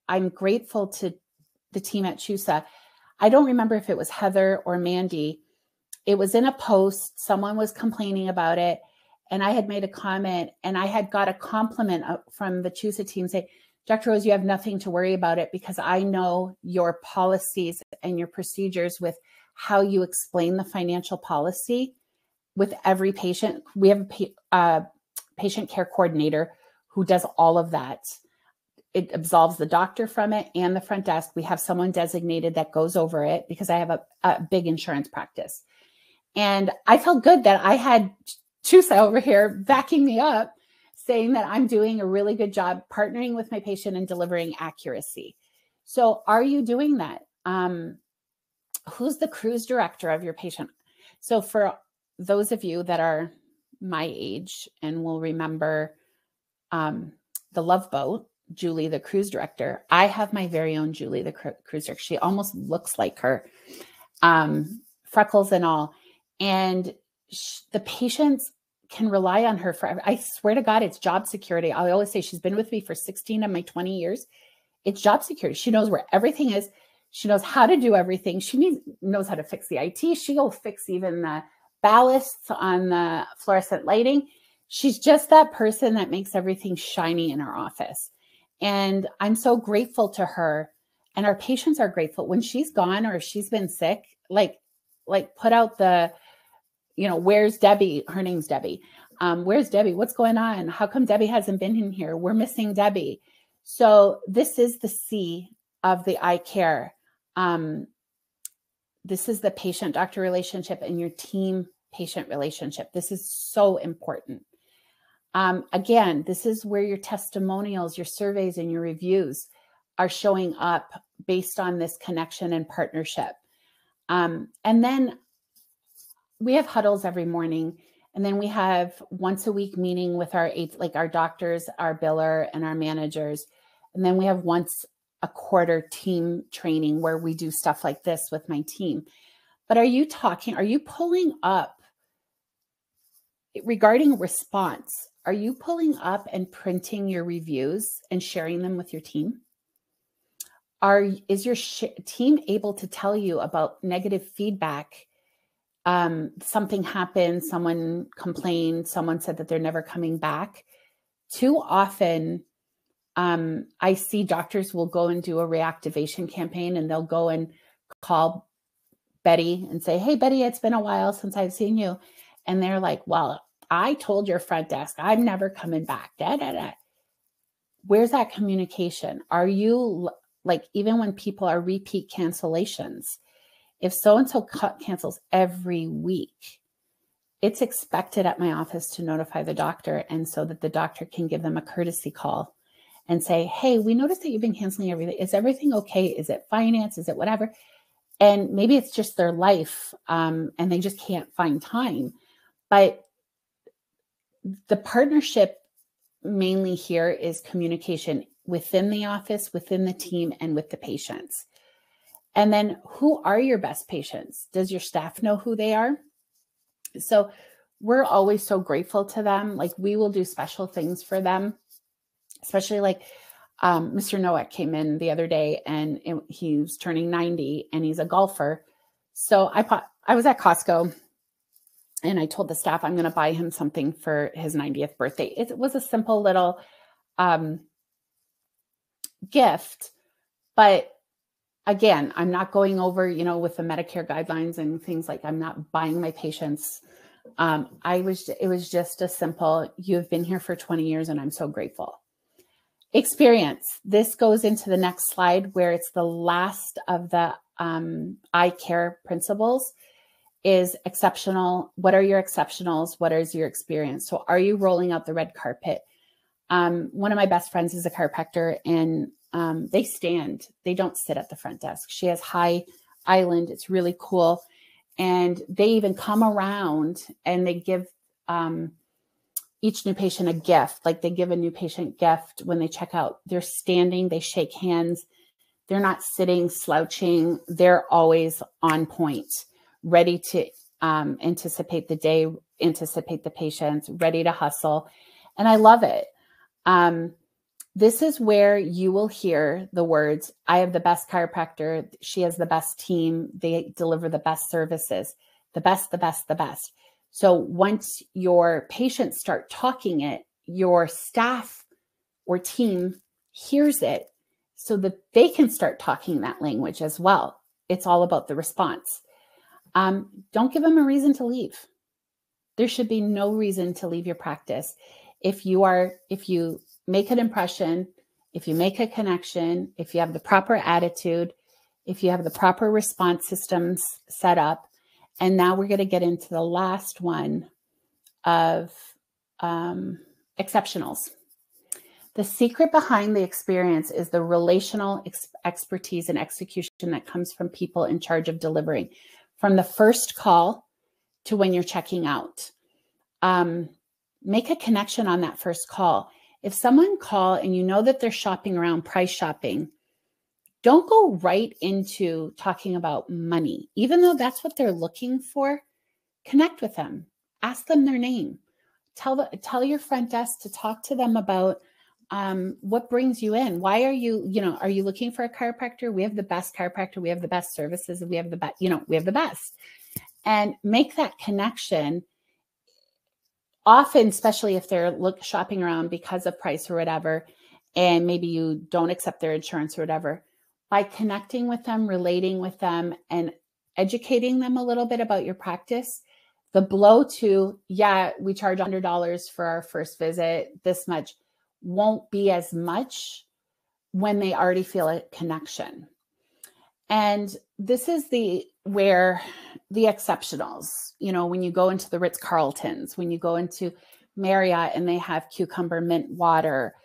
I'm grateful to the team at ChiroHealthUSA. I don't remember if it was Heather or Mandy. It was in a post. Someone was complaining about it, and I had made a comment, and I had got a compliment from the ChiroHealthUSA team saying, Dr. Rose, you have nothing to worry about it because I know your policies and your procedures with how you explain the financial policy with every patient. We have a patient care coordinator who does all of that. It absolves the doctor from it and the front desk. We have someone designated that goes over it because I have a big insurance practice. And I felt good that I had ChiroHealthUSA over here backing me up, saying that I'm doing a really good job partnering with my patient and delivering accuracy. So are you doing that? Who's the cruise director of your patient? So for those of you that are my age and will remember the Love Boat, Julie, the cruise director, I have my very own Julie, the cruise director. She almost looks like her, freckles and all. And the patients can rely on her forever. I swear to God, it's job security. I always say she's been with me for 16 of my 20 years. It's job security. She knows where everything is. She knows how to do everything. She knows how to fix the IT. She'll fix even the ballasts on the fluorescent lighting. She's just that person that makes everything shiny in our office. And I'm so grateful to her. And our patients are grateful. When she's gone or if she's been sick, like put out the, where's Debbie? Her name's Debbie. Where's Debbie? What's going on? How come Debbie hasn't been in here? We're missing Debbie. So this is the C of the I care. This is the patient-doctor relationship and your team-patient relationship. This is so important. Again, this is where your testimonials, your surveys, and your reviews are showing up based on this connection and partnership. And then we have huddles every morning. And then we have once a week meeting with our doctors, our biller, and our managers. And then we have once a quarter team training where we do stuff like this with my team. But are you pulling up regarding response? Are you pulling up and printing your reviews and sharing them with your team? Is your team able to tell you about negative feedback? Something happened, someone complained, someone said that they're never coming back. Too often, I see doctors will go and do a reactivation campaign and they'll go and call Betty and say, hey, Betty, it's been a while since I've seen you. And they're like, well, I told your front desk, I'm never coming back. Da, da, da. Where's that communication? Are you like, even when people are repeat cancellations, if so-and-so cancels every week, it's expected at my office to notify the doctor, and so that the doctor can give them a courtesy call and say, hey, we noticed that you've been canceling everything. Is everything okay? Is it finance? Is it whatever? And maybe it's just their life, and they just can't find time. But the partnership mainly here is communication within the office, within the team, and with the patients. And then, who are your best patients? Does your staff know who they are? So we're always so grateful to them. Like, we will do special things for them, especially like Mr. Nowak came in the other day, and he's turning 90 and he's a golfer. So I was at Costco and I told the staff I'm going to buy him something for his 90th birthday. It was a simple little gift, but again, I'm not going over, with the Medicare guidelines and things like, I'm not buying my patients. It was just a simple, you've been here for 20 years and I'm so grateful. Experience. This goes into the next slide, where it's the last of the eye care principles, is exceptional. What are your exceptionals? What is your experience? So are you rolling out the red carpet? One of my best friends is a chiropractor, and they stand. They don't sit at the front desk. She has high island. It's really cool. And they even come around and they give each new patient a gift. Like, they give a new patient gift when they check out. They're standing, they shake hands. They're not sitting, slouching. They're always on point, ready to anticipate the day, anticipate the patients, ready to hustle. And I love it. This is where you will hear the words, I have the best chiropractor. She has the best team. They deliver the best services, the best, the best, the best. So once your patients start talking it, your staff or team hears it so that they can start talking that language as well. It's all about the response. Don't give them a reason to leave. There should be no reason to leave your practice. If you make an impression, if you make a connection, if you have the proper attitude, if you have the proper response systems set up. And now we're going to get into the last one of exceptionals. The secret behind the experience is the relational expertise and execution that comes from people in charge of delivering, from the first call to when you're checking out. Make a connection on that first call. If someone calls and you know that they're shopping around, price shopping, don't go right into talking about money. Even though that's what they're looking for, connect with them. Ask them their name. Tell your front desk to talk to them about what brings you in. Why are you looking for a chiropractor? We have the best chiropractor. We have the best services. And we have the best, we have the best. And make that connection. Often, especially if they're shopping around because of price or whatever, and maybe you don't accept their insurance or whatever, by connecting with them, relating with them, and educating them a little bit about your practice, the blow to, yeah, we charge $100 for our first visit, this much, won't be as much when they already feel a connection. And this is where the exceptionals, when you go into the Ritz-Carltons, when you go into Marriott and they have cucumber mint water,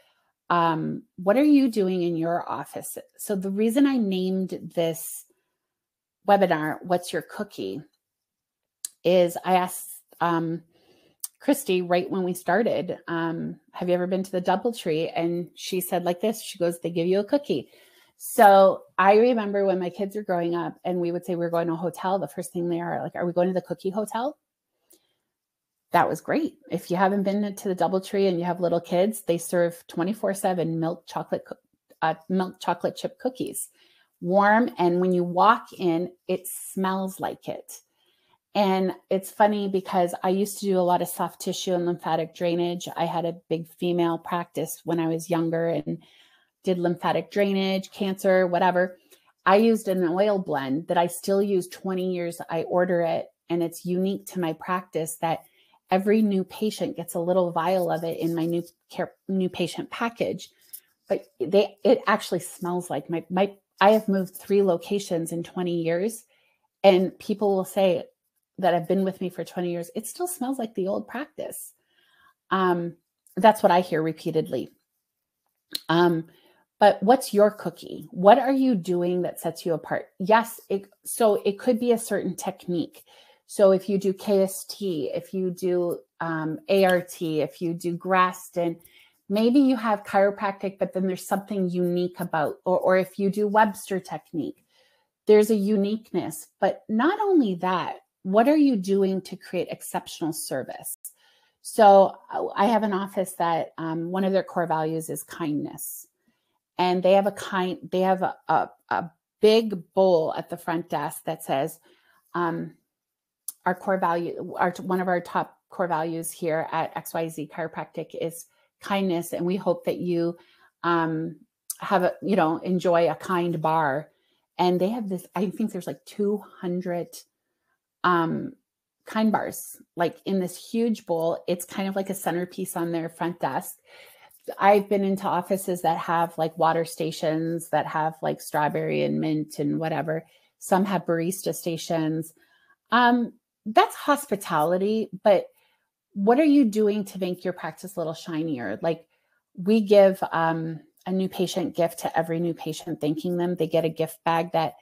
what are you doing in your office? So the reason I named this webinar, What's Your Cookie, is I asked Christy right when we started, have you ever been to the DoubleTree? And she said like this, she goes, they give you a cookie. So I remember when my kids were growing up and we would say we were going to a hotel, the first thing they are like, are we going to the cookie hotel? That was great. If you haven't been to the DoubleTree and you have little kids, they serve 24/7 milk chocolate chip cookies, warm. And when you walk in, it smells like it. And it's funny because I used to do a lot of soft tissue and lymphatic drainage. I had a big female practice when I was younger and did lymphatic drainage, cancer, whatever. I used an oil blend that I still use 20 years. I order it and it's unique to my practice that every new patient gets a little vial of it in my new patient package. But it actually smells like I have moved 3 locations in 20 years, and people will say that have been with me for 20 years, it still smells like the old practice. That's what I hear repeatedly. But what's your cookie? What are you doing that sets you apart? Yes, so it could be a certain technique. So if you do KST, if you do ART, if you do Graston, maybe you have chiropractic, but then there's something unique about, or if you do Webster technique, there's a uniqueness. But not only that, what are you doing to create exceptional service? So I have an office that one of their core values is kindness. And they have a big bowl at the front desk that says, our core value, one of our top core values here at XYZ Chiropractic is kindness. And we hope that you enjoy a kind bar. And they have this, I think there's like 200 kind bars, like in this huge bowl. It's kind of like a centerpiece on their front desk. I've been into offices that have like water stations that have like strawberry and mint and whatever. Some have barista stations. That's hospitality, but what are you doing to make your practice a little shinier? Like we give a new patient gift to every new patient, thanking them. They get a gift bag that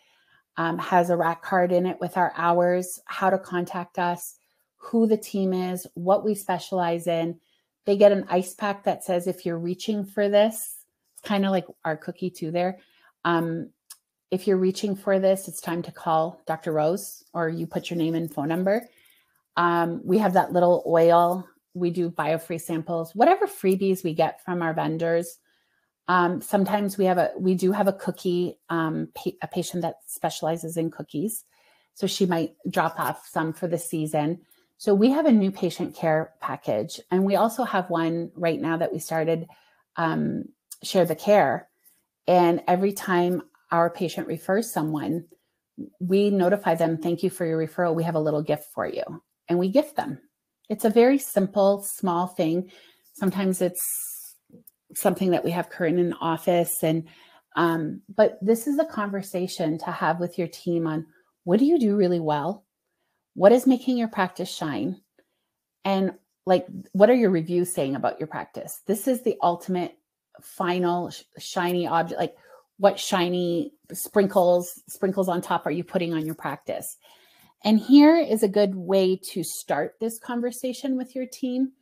has a rack card in it with our hours, how to contact us, who the team is, what we specialize in. They get an ice pack that says, if you're reaching for this, it's kind of like our cookie too there. If you're reaching for this, it's time to call Dr. Rose, or you put your name and phone number. We have that little oil. We do bio-free samples, whatever freebies we get from our vendors. Sometimes we do have a cookie, a patient that specializes in cookies. So she might drop off some for the season. So we have a new patient care package. And we also have one right now that we started, Share the Care. And every time our patient refers someone, we notify them, thank you for your referral. We have a little gift for you. And we gift them. It's a very simple, small thing. Sometimes it's something that we have current in the office. But this is a conversation to have with your team on, what do you do really well? What is making your practice shine? And like, what are your reviews saying about your practice? This is the ultimate final shiny object. Like, what shiny sprinkles on top are you putting on your practice? And here is a good way to start this conversation with your team.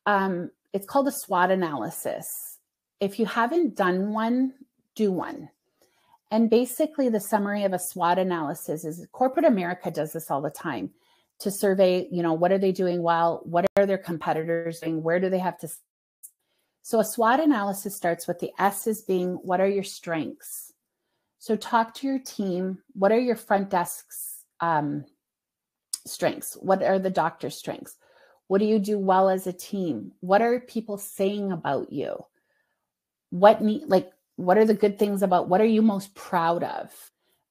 It's called a SWOT analysis. If you haven't done one, do one. And basically the summary of a SWOT analysis is corporate America does this all the time to survey, what are they doing well? What are their competitors doing? Where do they have to? So a SWOT analysis starts with the S as being, what are your strengths? So talk to your team. What are your front desk's strengths? What are the doctor's strengths? What do you do well as a team? What are people saying about you? What are the good things about, what are you most proud of?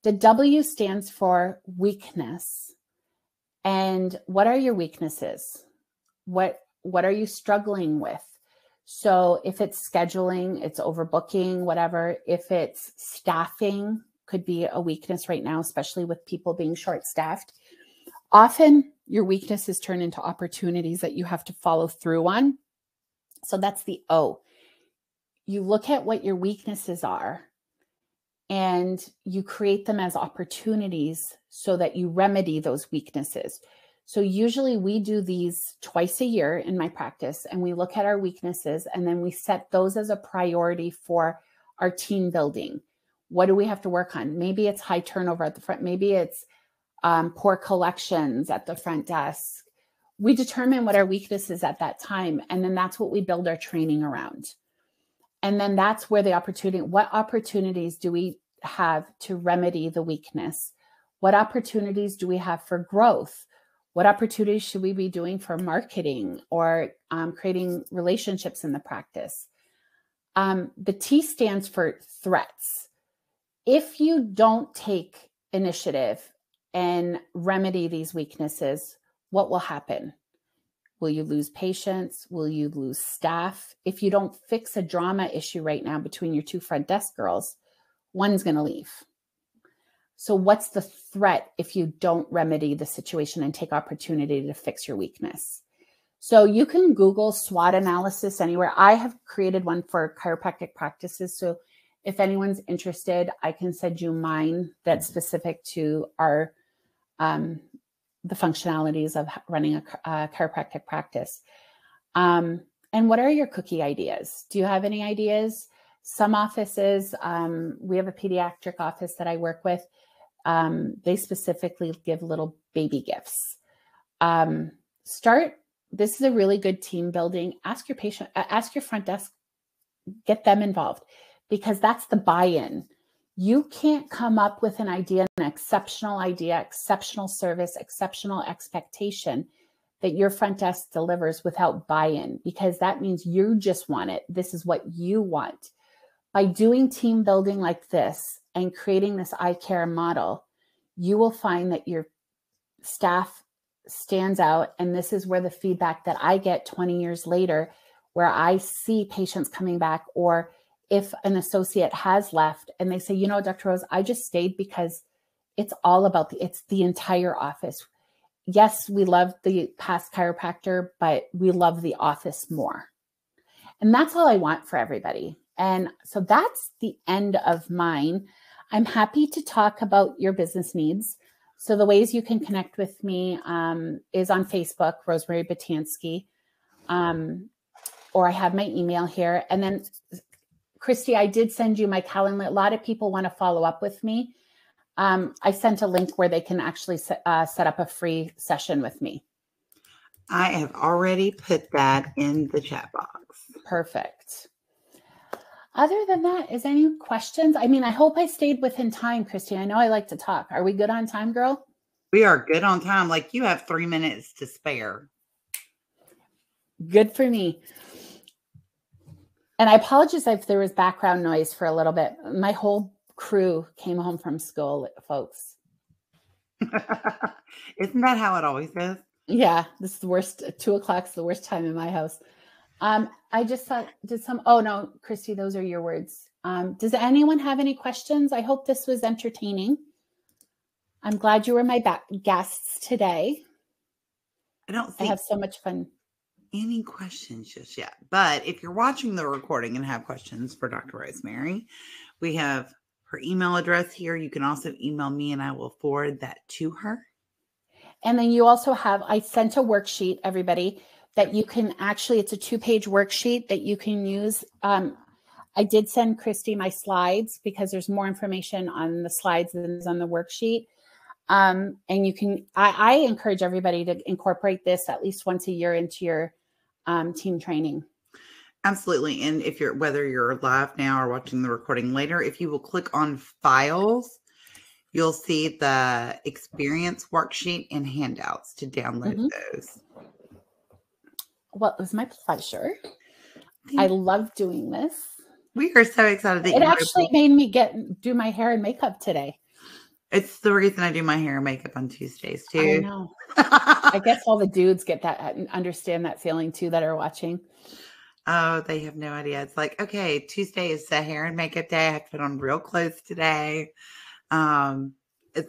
The W stands for weakness. And what are your weaknesses? What are you struggling with? So if it's scheduling, it's overbooking, whatever. If it's staffing, could be a weakness right now, especially with people being short-staffed. Often your weaknesses turn into opportunities that you have to follow through on. So that's the O. You look at what your weaknesses are and you create them as opportunities so that you remedy those weaknesses. So usually we do these twice a year in my practice, and we look at our weaknesses and then we set those as a priority for our team building. What do we have to work on? Maybe it's high turnover at the front. Maybe it's poor collections at the front desk. We determine what our weakness is at that time, and then that's what we build our training around. And then that's where what opportunities do we have to remedy the weakness? What opportunities do we have for growth? What opportunities should we be doing for marketing or creating relationships in the practice? The T stands for threats. If you don't take initiative and remedy these weaknesses, what will happen? Will you lose patients? Will you lose staff? If you don't fix a drama issue right now between your two front desk girls, one's going to leave. So what's the threat if you don't remedy the situation and take opportunity to fix your weakness? So you can Google SWOT analysis anywhere. I have created one for chiropractic practices. So if anyone's interested, I can send you mine that's specific to our the functionalities of running a chiropractic practice. And what are your cookie ideas? Do you have any ideas? Some offices, we have a pediatric office that I work with. They specifically give little baby gifts. This is a really good team building. Ask your patient, ask your front desk, get them involved, because that's the buy-in. You can't come up with an idea, an exceptional idea, exceptional service, exceptional expectation that your front desk delivers without buy-in, because that means you just want it. This is what you want. By doing team building like this and creating this I care model, you will find that your staff stands out. And this is where the feedback that I get 20 years later, where I see patients coming back, or if an associate has left and they say, you know, Dr. Rose, I just stayed because it's all about it's the entire office. Yes, we love the past chiropractor, but we love the office more. And that's all I want for everybody. And so that's the end of mine. I'm happy to talk about your business needs. So the ways you can connect with me is on Facebook, Rosemary Batanjski, or I have my email here. And then, Christy, I did send you my calendar. A lot of people want to follow up with me. I sent a link where they can actually set up a free session with me. I have already put that in the chat box. Perfect. Other than that, is any questions? I mean, I hope I stayed within time, Christy. I know I like to talk. Are we good on time, girl? We are good on time. Like, you have 3 minutes to spare. Good for me. And I apologize if there was background noise for a little bit. My whole crew came home from school, folks. Isn't that how it always is? Yeah, this is the worst. 2 o'clock is the worst time in my house. I just thought, oh no, Christy, those are your words. Does anyone have any questions? I hope this was entertaining. I'm glad you were my guests today. I have so much fun. Any questions just yet, but if you're watching the recording and have questions for Dr. Rosemary, we have her email address here. You can also email me and I will forward that to her. And then you also have, I sent a worksheet, everybody, that you can actually, it's a 2-page worksheet that you can use. I did send Christy my slides because there's more information on the slides than is on the worksheet. And you can, I encourage everybody to incorporate this at least once a year into your team training. Absolutely. And if you're, whether you're live now or watching the recording later, if you will click on files, you'll see the experience worksheet and handouts to download those. Well, it was my pleasure. I love doing this. We are so excited that it actually made me do my hair and makeup today. It's the reason I do my hair and makeup on Tuesdays too. I know. I guess all the dudes get that and understand that feeling too that are watching. Oh, they have no idea. It's like, okay, Tuesday is the hair and makeup day. I have to put on real clothes today.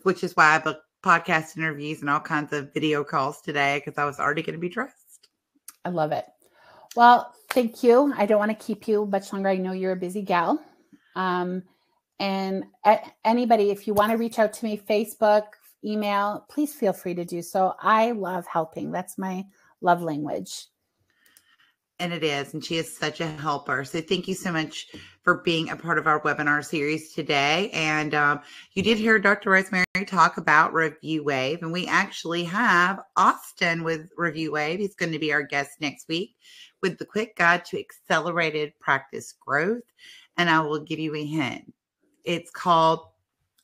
Which is why I booked podcast interviews and all kinds of video calls today, because I was already going to be dressed. I love it. Well, thank you. I don't want to keep you much longer. I know you're a busy gal. And anybody, if you want to reach out to me, Facebook, email, please feel free to do so. I love helping. That's my love language. And it is. And she is such a helper. So thank you so much for being a part of our webinar series today. And you did hear Dr. Rosemary talk about Review Wave. And we actually have Austin with Review Wave. He's going to be our guest next week with the quick guide to accelerated practice growth. And I will give you a hint. It's called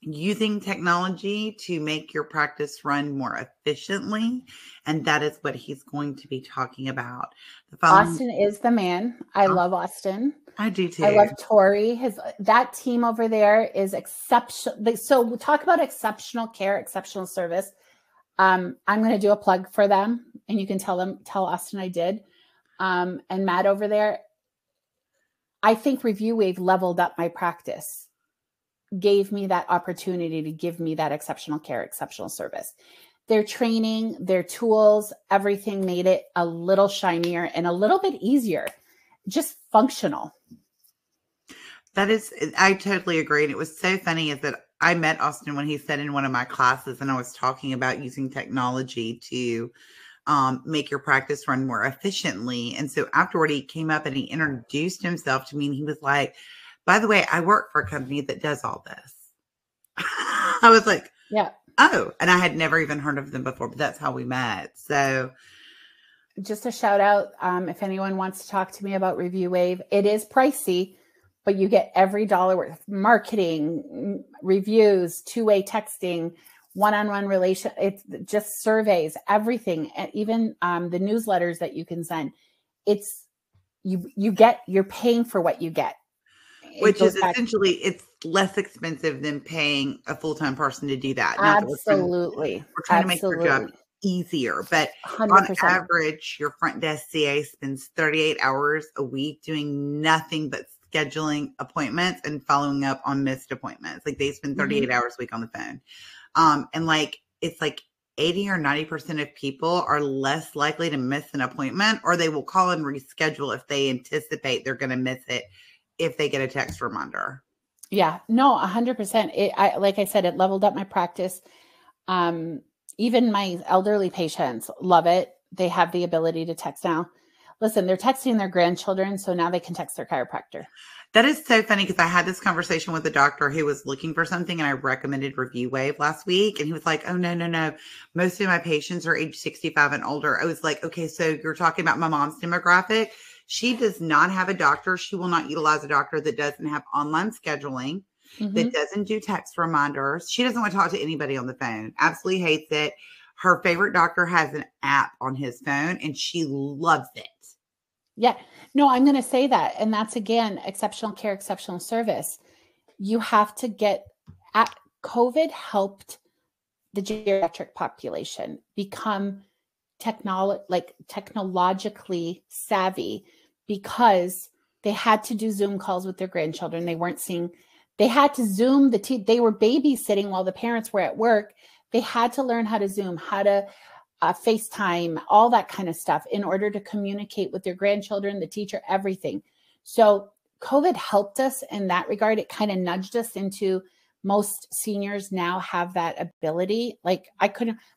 Using Technology to Make Your Practice Run More Efficiently. And that is what he's going to be talking about. Austin is the man. I love Austin. I do too. I love Tori. That team over there is exceptional. So we'll talk about exceptional care, exceptional service. I'm going to do a plug for them, and you can tell Austin I did. And Matt over there. I think Review Wave leveled up my practice, gave me that opportunity to give me that exceptional care, exceptional service. Their training, their tools, everything made it a little shinier and a little bit easier, just functional. I totally agree. And it was so funny is that I met Austin when he said in one of my classes, and I was talking about using technology to make your practice run more efficiently. And so afterward, he came up and he introduced himself to me, and he was like, by the way, I work for a company that does all this. I was like, yeah. Oh, and I had never even heard of them before, but that's how we met. So just a shout out. If anyone wants to talk to me about Review Wave, it is pricey, but you get every dollar worth. Marketing, reviews, two-way texting, one-on-one relation. It's just surveys, everything, and even the newsletters that you can send. It's you're paying for what you get. Which is essentially, it's less expensive than paying a full-time person to do that. Absolutely. We're trying to make your job easier, but 100%. On average, your front desk CA spends 38 hours a week doing nothing but scheduling appointments and following up on missed appointments. Like they spend 38 hours a week on the phone. And like, it's like 80 or 90% of people are less likely to miss an appointment, or they will call and reschedule if they anticipate they're going to miss it if they get a text reminder. Yeah, no, 100%. Like I said, it leveled up my practice. Even my elderly patients love it. They have the ability to text now. Listen, they're texting their grandchildren, so now they can text their chiropractor. That is so funny because I had this conversation with a doctor who was looking for something, and I recommended Review Wave last week. And he was like, oh, no. Most of my patients are age 65 and older. I was like, okay, so you're talking about my mom's demographic. She does not have a doctor. She will not utilize a doctor that doesn't have online scheduling, that doesn't do text reminders. She doesn't want to talk to anybody on the phone. Absolutely hates it. Her favorite doctor has an app on his phone, and she loves it. Yeah, no, I'm going to say that. And that's, again, exceptional care, exceptional service. You have to COVID helped the geriatric population become technologically savvy, because they had to do Zoom calls with their grandchildren. They had to Zoom they were babysitting while the parents were at work. They had to learn how to Zoom, how to FaceTime, all that kind of stuff in order to communicate with their grandchildren, the teacher, everything. So COVID helped us in that regard. It kind of nudged us into, most seniors now have that ability. Like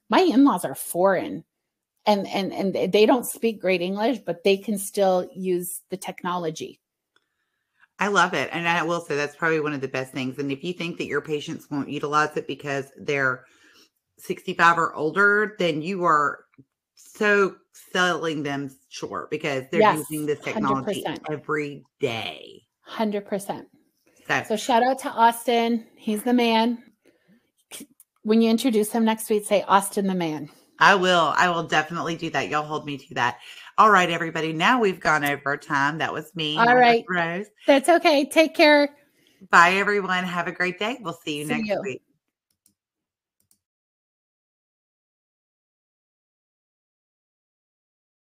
my in-laws are foreign and they don't speak great English, but they can still use the technology. I love it. And I will say that's probably one of the best things. And if you think that your patients won't utilize it because they're 65 or older, then you are so selling them short, because they're using this technology 100%. Every day. 100%. So shout out to Austin. He's the man. When you introduce him next week, say Austin the man. I will definitely do that. Y'all hold me to that. All right, everybody. Now we've gone over our time. That was me. All right. Rose. That's okay. Take care. Bye, everyone. Have a great day. We'll see you next week.